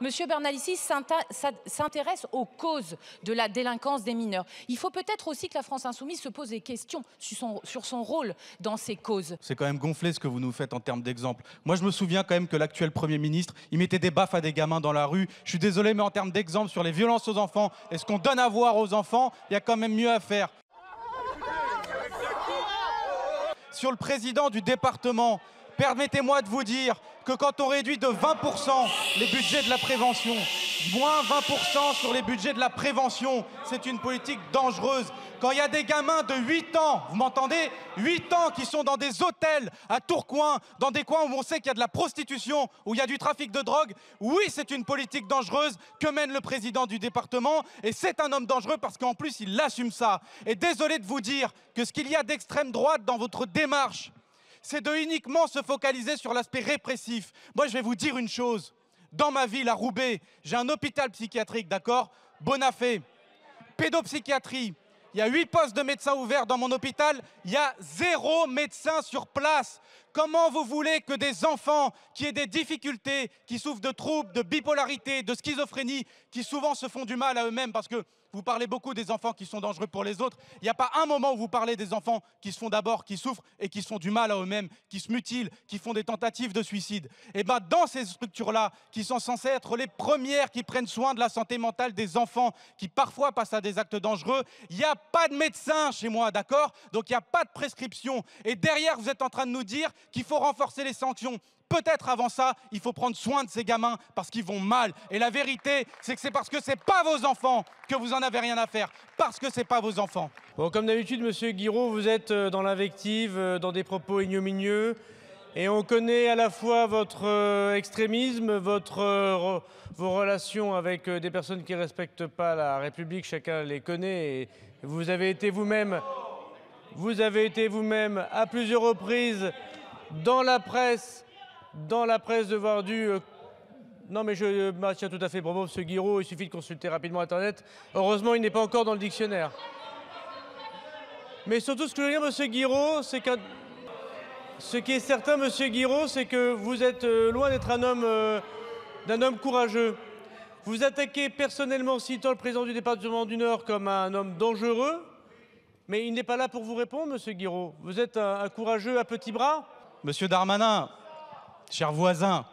Monsieur Bernalicis s'intéresse aux causes de la délinquance des mineurs. Il faut peut-être aussi que la France insoumise se pose des questions sur son rôle dans ces causes. C'est quand même gonflé ce que vous nous faites en termes d'exemple. Moi, je me souviens quand même que l'actuel Premier ministre, il mettait des baffes à des gamins dans la rue. Je suis désolé, mais en termes d'exemple sur les violences aux enfants et ce qu'on donne à voir aux enfants, il y a quand même mieux à faire. Sur le président du département, permettez-moi de vous dire que quand on réduit de 20% les budgets de la prévention, moins 20% sur les budgets de la prévention, c'est une politique dangereuse. Quand il y a des gamins de 8 ans, vous m'entendez, 8 ans qui sont dans des hôtels à Tourcoing, dans des coins où on sait qu'il y a de la prostitution, où il y a du trafic de drogue, oui, c'est une politique dangereuse que mène le président du département. Et c'est un homme dangereux parce qu'en plus, il assume ça. Et désolé de vous dire que ce qu'il y a d'extrême droite dans votre démarche, c'est de uniquement se focaliser sur l'aspect répressif. Moi, je vais vous dire une chose. Dans ma ville, à Roubaix, j'ai un hôpital psychiatrique, d'accord ? Bonafé, pédopsychiatrie. Il y a 8 postes de médecins ouverts dans mon hôpital. Il y a 0 médecin sur place. Comment vous voulez que des enfants qui aient des difficultés, qui souffrent de troubles, de bipolarité, de schizophrénie, qui souvent se font du mal à eux-mêmes parce que vous parlez beaucoup des enfants qui sont dangereux pour les autres. Il n'y a pas un moment où vous parlez des enfants qui se font d'abord, qui souffrent et qui se font du mal à eux-mêmes, qui se mutilent, qui font des tentatives de suicide. Et bien dans ces structures-là, qui sont censées être les premières qui prennent soin de la santé mentale des enfants, qui parfois passent à des actes dangereux, il n'y a pas de médecin chez moi, d'accord ? Donc il n'y a pas de prescription. Et derrière, vous êtes en train de nous dire qu'il faut renforcer les sanctions. Peut-être avant ça, il faut prendre soin de ces gamins parce qu'ils vont mal. Et la vérité, c'est que c'est parce que c'est pas vos enfants que vous en avez rien à faire. Parce que c'est pas vos enfants. Bon, comme d'habitude, monsieur Guiraud, vous êtes dans l'invective, dans des propos ignominieux. Et on connaît à la fois votre extrémisme, vos relations avec des personnes qui ne respectent pas la République, chacun les connaît. Et vous avez été vous-même à plusieurs reprises dans la presse devoir dû... Non, mais je maintiens tout à fait bravo, M. Guiraud, il suffit de consulter rapidement Internet. Heureusement, il n'est pas encore dans le dictionnaire. Mais surtout, ce que je veux dire, M. Guiraud, c'est que... Ce qui est certain, M. Guiraud, c'est que vous êtes loin d'être un homme courageux. Vous attaquez personnellement citant le président du département du Nord comme un homme dangereux, mais il n'est pas là pour vous répondre, M. Guiraud. Vous êtes un courageux à petits bras. Monsieur Darmanin, cher voisin,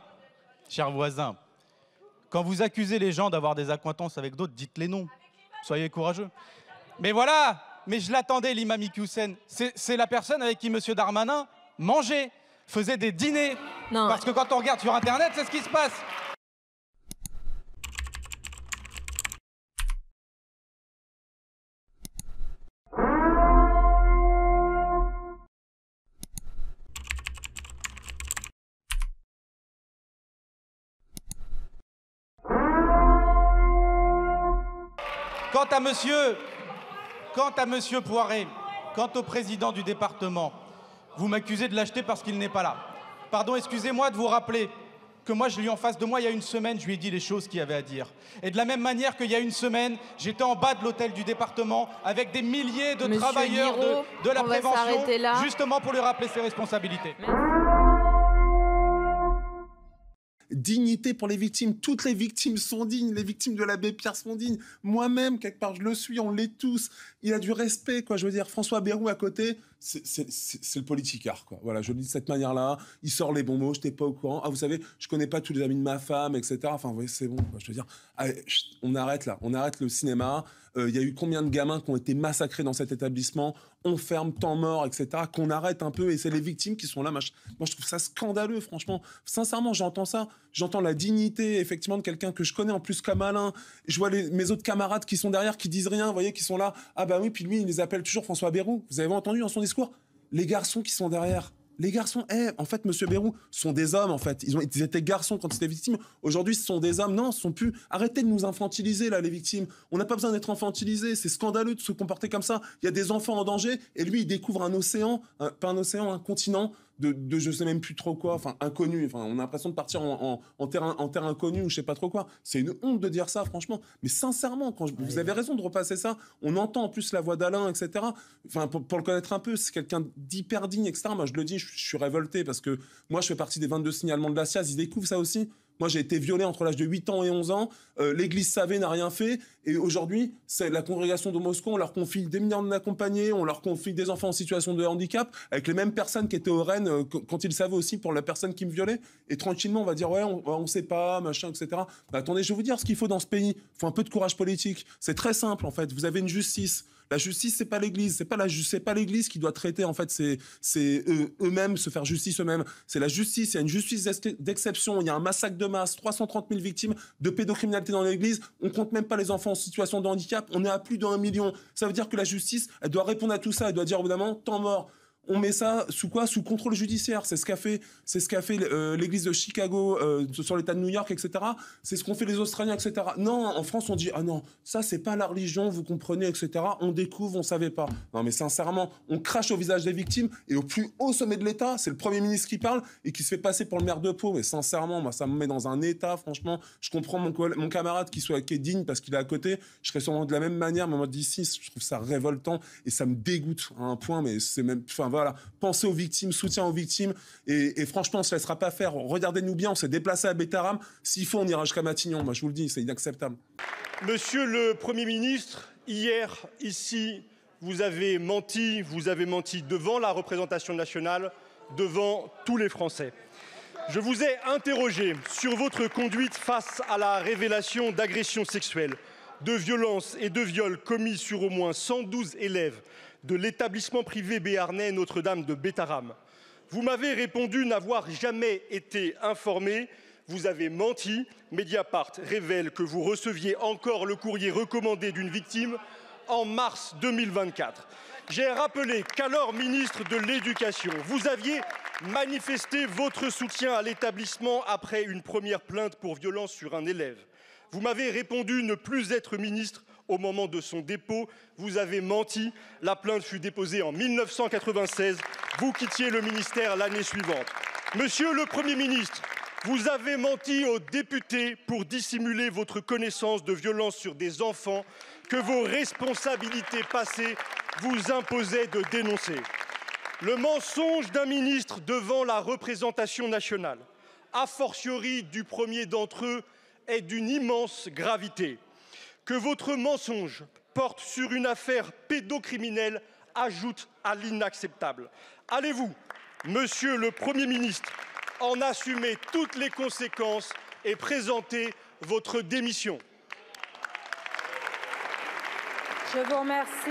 quand vous accusez les gens d'avoir des accointances avec d'autres, dites-les non. Soyez courageux. Mais voilà, mais je l'attendais, l'imam Iqiyoussen. C'est la personne avec qui monsieur Darmanin mangeait, faisait des dîners. Non. Parce que quand on regarde sur Internet, c'est ce qui se passe. Quant à monsieur Poiré, quant au président du département, vous m'accusez de l'acheter parce qu'il n'est pas là. Pardon, excusez-moi de vous rappeler que moi, je l'ai eu en face de moi il y a une semaine, je lui ai dit les choses qu'il y avait à dire. Et de la même manière qu'il y a une semaine, j'étais en bas de l'hôtel du département avec des milliers de travailleurs de la prévention, justement pour lui rappeler ses responsabilités. Dignité pour les victimes. Toutes les victimes sont dignes. Les victimes de l'abbé Pierre sont dignes. Moi-même, quelque part, je le suis. On l'est tous. Il a du respect, quoi. Je veux dire, François Bayrou à côté, c'est le politicard, quoi. Voilà, je le dis de cette manière-là. Il sort les bons mots. Je n'étais pas au courant. Ah, vous savez, je connais pas tous les amis de ma femme, etc. Enfin, vous voyez, c'est bon, quoi. Je veux dire, allez, chut, on arrête là. On arrête le cinéma. Il y a eu combien de gamins qui ont été massacrés dans cet établissement? On ferme, temps mort, etc. Qu'on arrête un peu. Et c'est les victimes qui sont là. Moi, je trouve ça scandaleux, franchement. Sincèrement, j'entends ça. J'entends la dignité, effectivement, de quelqu'un que je connais en plus comme Alain. Je vois mes autres camarades qui sont derrière, qui disent rien, vous voyez, qui sont là. Ah bah oui, puis lui, il les appelle toujours François Bayrou. Vous avez entendu dans son discours? Les garçons qui sont derrière. Les garçons, en fait, monsieur Bayrou, sont des hommes, en fait. Ils étaient garçons quand ils étaient victimes. Aujourd'hui, ce sont des hommes. Non, ce sont plus... Arrêtez de nous infantiliser, là, les victimes. On n'a pas besoin d'être infantilisés. C'est scandaleux de se comporter comme ça. Il y a des enfants en danger, et lui, il découvre un océan, pas un océan, un continent de je sais même plus trop quoi, enfin, inconnu. Enfin, on a l'impression de partir en terre inconnue ou je sais pas trop quoi. C'est une honte de dire ça, franchement. Mais sincèrement, vous avez raison de repasser ça. On entend en plus la voix d'Alain, etc. Enfin, pour le connaître un peu, c'est quelqu'un d'hyper digne, etc. Moi, je le dis, je suis révolté parce que moi, je fais partie des 22 signalements de la SIAZ. Ils découvrent ça aussi. Moi, j'ai été violé entre l'âge de 8 ans et 11 ans. L'église savait, n'a rien fait. Et aujourd'hui, c'est la congrégation de Moscou, on leur confie des mineurs non accompagnés, on leur confie des enfants en situation de handicap, avec les mêmes personnes qui étaient au Rennes quand ils savaient aussi pour la personne qui me violait. Et tranquillement, on va dire, ouais, on sait pas, machin, etc. Bah, attendez, je vais vous dire ce qu'il faut dans ce pays. Il faut un peu de courage politique. C'est très simple, en fait. Vous avez une justice. La justice, c'est pas l'Église, c'est pas l'Église qui doit traiter. En fait, c'est eux-mêmes se faire justice eux-mêmes. C'est la justice. Il y a une justice d'exception. Il y a un massacre de masse, 330 000 victimes de pédocriminalité dans l'Église. On compte même pas les enfants en situation de handicap. On est à plus d'1 million. Ça veut dire que la justice, elle doit répondre à tout ça. Elle doit dire évidemment, temps mort. On met ça sous quoi? Sous contrôle judiciaire. C'est ce qu'a fait l'église de Chicago sur l'État de New York, etc. C'est ce qu'ont fait les Australiens, etc. Non, en France, on dit ah non, ça c'est pas la religion, vous comprenez, etc. On découvre, on savait pas. Non, mais sincèrement, on crache au visage des victimes et au plus haut sommet de l'État, c'est le Premier ministre qui parle et qui se fait passer pour le maire de Pau. Et sincèrement, moi, ça me met dans un état. Franchement, je comprends mon camarade qui est digne parce qu'il est à côté. Je serais sûrement de la même manière, mais moi d'ici, je trouve ça révoltant et ça me dégoûte à un point. Mais c'est même, enfin voilà, pensez aux victimes, soutien aux victimes, et franchement, on ne se laissera pas faire. Regardez-nous bien, on s'est déplacé à Bétarame. S'il faut, on ira jusqu'à Matignon. Moi, je vous le dis, c'est inacceptable. Monsieur le Premier ministre, hier, ici, vous avez menti devant la représentation nationale, devant tous les Français. Je vous ai interrogé sur votre conduite face à la révélation d'agressions sexuelles, de violences et de viols commis sur au moins 112 élèves de l'établissement privé béarnais Notre-Dame de Bétarame. Vous m'avez répondu n'avoir jamais été informé. Vous avez menti. Mediapart révèle que vous receviez encore le courrier recommandé d'une victime en mars 2024. J'ai rappelé qu'alors ministre de l'Éducation, vous aviez manifesté votre soutien à l'établissement après une première plainte pour violence sur un élève. Vous m'avez répondu ne plus être ministre au moment de son dépôt. Vous avez menti. La plainte fut déposée en 1996. Vous quittiez le ministère l'année suivante. Monsieur le Premier ministre, vous avez menti aux députés pour dissimuler votre connaissance de violences sur des enfants que vos responsabilités passées vous imposaient de dénoncer. Le mensonge d'un ministre devant la représentation nationale, a fortiori du premier d'entre eux, est d'une immense gravité. Que votre mensonge porte sur une affaire pédocriminelle ajoute à l'inacceptable. Allez-vous, monsieur le Premier ministre, en assumer toutes les conséquences et présenter votre démission? Je vous remercie.